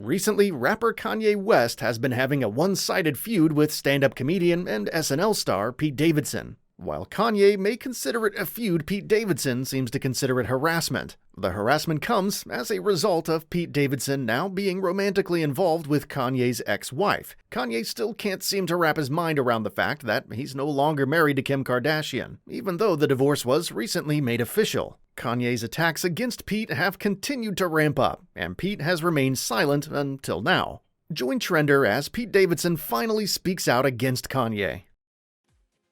Recently, rapper Kanye West has been having a one-sided feud with stand-up comedian and SNL star Pete Davidson. While Kanye may consider it a feud, Pete Davidson seems to consider it harassment. The harassment comes as a result of Pete Davidson now being romantically involved with Kanye's ex-wife. Kanye still can't seem to wrap his mind around the fact that he's no longer married to Kim Kardashian, even though the divorce was recently made official. Kanye's attacks against Pete have continued to ramp up, and Pete has remained silent until now. Join Trender as Pete Davidson finally speaks out against Kanye.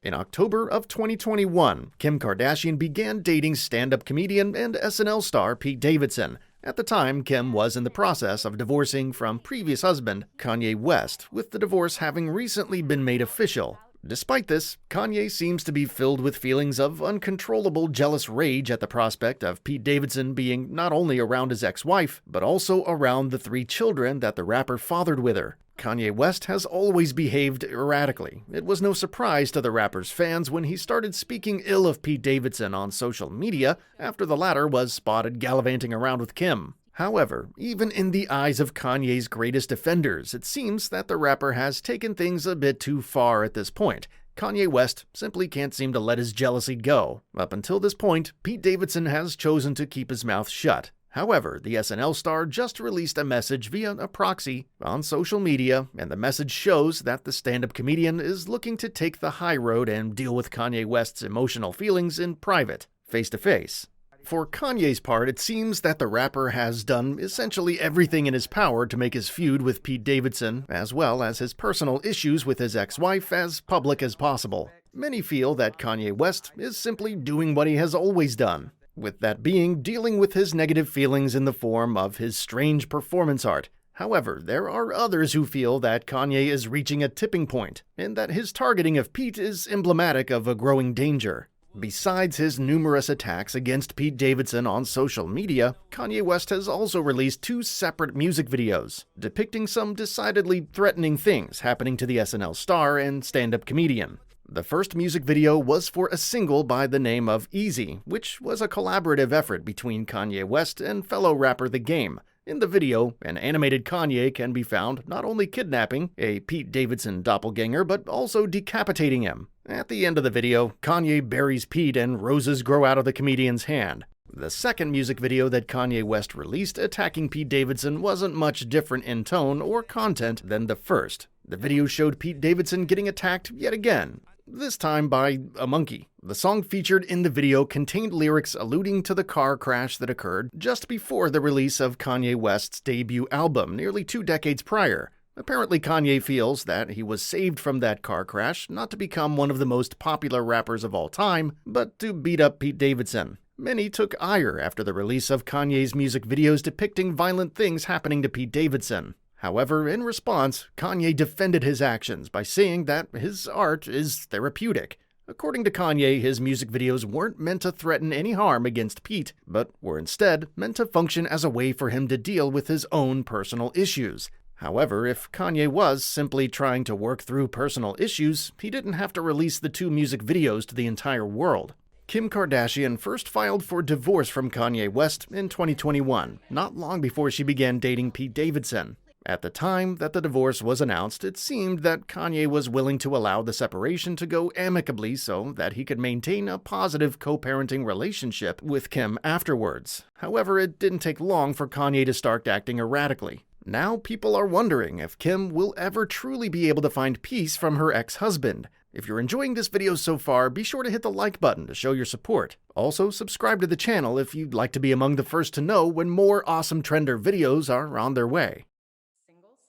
In October of 2021, Kim Kardashian began dating stand-up comedian and SNL star Pete Davidson. At the time, Kim was in the process of divorcing from previous husband, Kanye West, with the divorce having recently been made official. Despite this, Kanye seems to be filled with feelings of uncontrollable jealous rage at the prospect of Pete Davidson being not only around his ex-wife, but also around the 3 children that the rapper fathered with her. Kanye West has always behaved erratically. It was no surprise to the rapper's fans when he started speaking ill of Pete Davidson on social media after the latter was spotted gallivanting around with Kim. However, even in the eyes of Kanye's greatest defenders, it seems that the rapper has taken things a bit too far at this point. Kanye West simply can't seem to let his jealousy go. Up until this point, Pete Davidson has chosen to keep his mouth shut. However, the SNL star just released a message via a proxy on social media, and the message shows that the stand-up comedian is looking to take the high road and deal with Kanye West's emotional feelings in private, face-to-face. For Kanye's part, it seems that the rapper has done essentially everything in his power to make his feud with Pete Davidson, as well as his personal issues with his ex-wife, as public as possible. Many feel that Kanye West is simply doing what he has always done, with that being dealing with his negative feelings in the form of his strange performance art. However, there are others who feel that Kanye is reaching a tipping point, and that his targeting of Pete is emblematic of a growing danger. Besides his numerous attacks against Pete Davidson on social media, Kanye West has also released 2 separate music videos, depicting some decidedly threatening things happening to the SNL star and stand-up comedian. The first music video was for a single by the name of Easy, which was a collaborative effort between Kanye West and fellow rapper The Game. In the video, an animated Kanye can be found not only kidnapping a Pete Davidson doppelganger, but also decapitating him. At the end of the video, Kanye buries Pete and roses grow out of the comedian's hand. The second music video that Kanye West released attacking Pete Davidson wasn't much different in tone or content than the first. The video showed Pete Davidson getting attacked yet again, this time by a monkey. The song featured in the video contained lyrics alluding to the car crash that occurred just before the release of Kanye West's debut album nearly 2 decades prior. Apparently, Kanye feels that he was saved from that car crash not to become one of the most popular rappers of all time, but to beat up Pete Davidson. Many took ire after the release of Kanye's music videos depicting violent things happening to Pete Davidson. However, in response, Kanye defended his actions by saying that his art is therapeutic. According to Kanye, his music videos weren't meant to threaten any harm against Pete, but were instead meant to function as a way for him to deal with his own personal issues. However, if Kanye was simply trying to work through personal issues, he didn't have to release the 2 music videos to the entire world. Kim Kardashian first filed for divorce from Kanye West in 2021, not long before she began dating Pete Davidson. At the time that the divorce was announced, it seemed that Kanye was willing to allow the separation to go amicably so that he could maintain a positive co-parenting relationship with Kim afterwards. However, it didn't take long for Kanye to start acting erratically. Now people are wondering if Kim will ever truly be able to find peace from her ex-husband. If you're enjoying this video so far, be sure to hit the like button to show your support. Also, subscribe to the channel if you'd like to be among the first to know when more awesome Trender videos are on their way.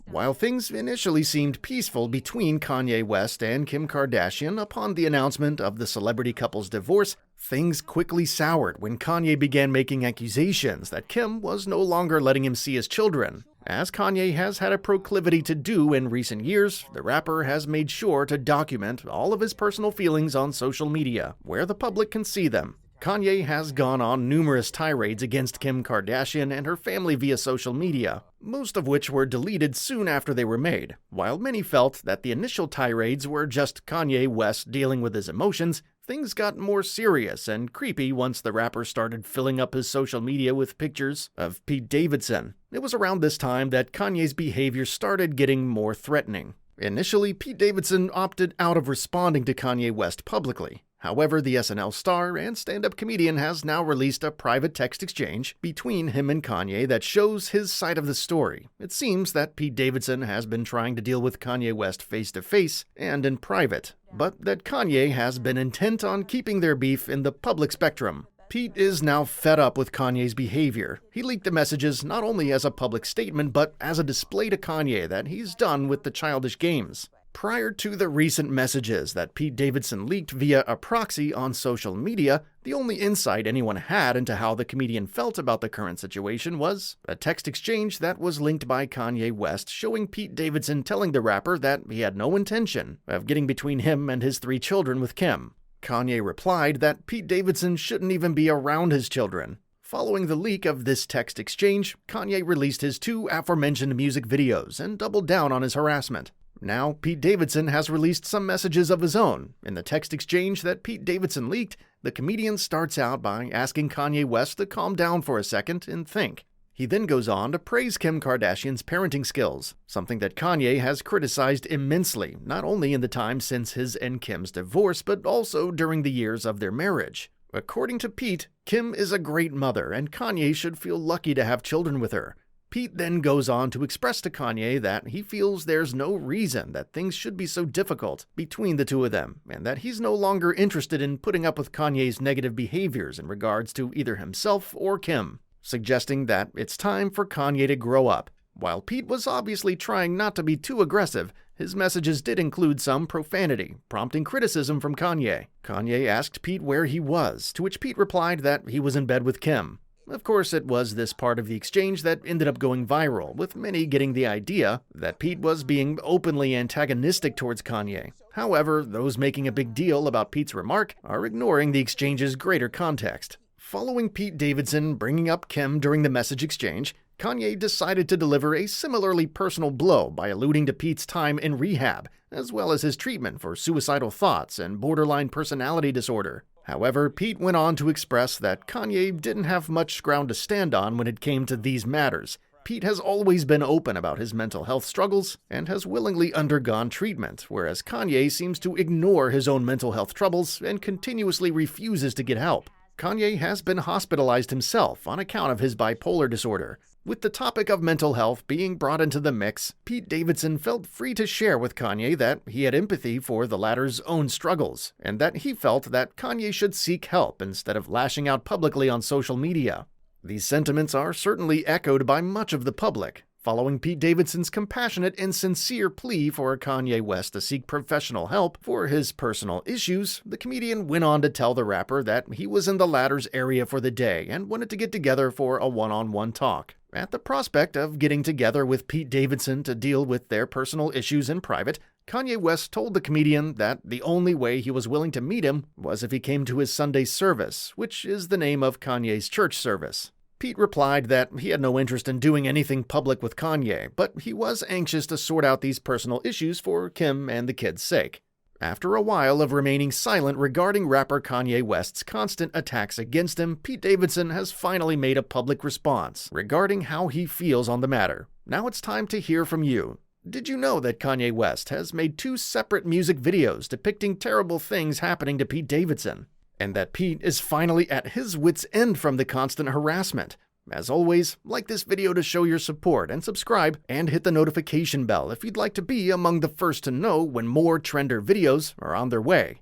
While things initially seemed peaceful between Kanye West and Kim Kardashian upon the announcement of the celebrity couple's divorce, things quickly soured when Kanye began making accusations that Kim was no longer letting him see his children. As Kanye has had a proclivity to do in recent years, the rapper has made sure to document all of his personal feelings on social media, where the public can see them. Kanye has gone on numerous tirades against Kim Kardashian and her family via social media, most of which were deleted soon after they were made. While many felt that the initial tirades were just Kanye West dealing with his emotions, Things got more serious and creepy once the rapper started filling up his social media with pictures of Pete Davidson. It was around this time that Kanye's behavior started getting more threatening. Initially, Pete Davidson opted out of responding to Kanye West publicly. However, the SNL star and stand-up comedian has now released a private text exchange between him and Kanye that shows his side of the story. It seems that Pete Davidson has been trying to deal with Kanye West face-to-face and in private, but that Kanye has been intent on keeping their beef in the public spectrum. Pete is now fed up with Kanye's behavior. He leaked the messages not only as a public statement, but as a display to Kanye that he's done with the childish games. Prior to the recent messages that Pete Davidson leaked via a proxy on social media, the only insight anyone had into how the comedian felt about the current situation was a text exchange that was linked by Kanye West showing Pete Davidson telling the rapper that he had no intention of getting between him and his 3 children with Kim. Kanye replied that Pete Davidson shouldn't even be around his children. Following the leak of this text exchange, Kanye released his 2 aforementioned music videos and doubled down on his harassment. Now, Pete Davidson has released some messages of his own. In the text exchange that Pete Davidson leaked, the comedian starts out by asking Kanye West to calm down for a second and think. He then goes on to praise Kim Kardashian's parenting skills, something that Kanye has criticized immensely, not only in the time since his and Kim's divorce, but also during the years of their marriage. According to Pete, Kim is a great mother, and Kanye should feel lucky to have children with her. Pete then goes on to express to Kanye that he feels there's no reason that things should be so difficult between the 2 of them, and that he's no longer interested in putting up with Kanye's negative behaviors in regards to either himself or Kim, suggesting that it's time for Kanye to grow up. While Pete was obviously trying not to be too aggressive, his messages did include some profanity, prompting criticism from Kanye. Kanye asked Pete where he was, to which Pete replied that he was in bed with Kim. Of course, it was this part of the exchange that ended up going viral, with many getting the idea that Pete was being openly antagonistic towards Kanye. However, those making a big deal about Pete's remark are ignoring the exchange's greater context. Following Pete Davidson bringing up Kim during the message exchange, Kanye decided to deliver a similarly personal blow by alluding to Pete's time in rehab, as well as his treatment for suicidal thoughts and borderline personality disorder. However, Pete went on to express that Kanye didn't have much ground to stand on when it came to these matters. Pete has always been open about his mental health struggles and has willingly undergone treatment, whereas Kanye seems to ignore his own mental health troubles and continuously refuses to get help. Kanye has been hospitalized himself on account of his bipolar disorder. With the topic of mental health being brought into the mix, Pete Davidson felt free to share with Kanye that he had empathy for the latter's own struggles, and that he felt that Kanye should seek help instead of lashing out publicly on social media. These sentiments are certainly echoed by much of the public. Following Pete Davidson's compassionate and sincere plea for Kanye West to seek professional help for his personal issues, the comedian went on to tell the rapper that he was in the latter's area for the day and wanted to get together for a one-on-one talk. At the prospect of getting together with Pete Davidson to deal with their personal issues in private, Kanye West told the comedian that the only way he was willing to meet him was if he came to his Sunday service, which is the name of Kanye's church service. Pete replied that he had no interest in doing anything public with Kanye, but he was anxious to sort out these personal issues for Kim and the kids' sake. After a while of remaining silent regarding rapper Kanye West's constant attacks against him, Pete Davidson has finally made a public response regarding how he feels on the matter. Now it's time to hear from you. Did you know that Kanye West has made 2 separate music videos depicting terrible things happening to Pete Davidson? And that Pete is finally at his wit's end from the constant harassment? As always, like this video to show your support and subscribe, and hit the notification bell if you'd like to be among the first to know when more Trender videos are on their way.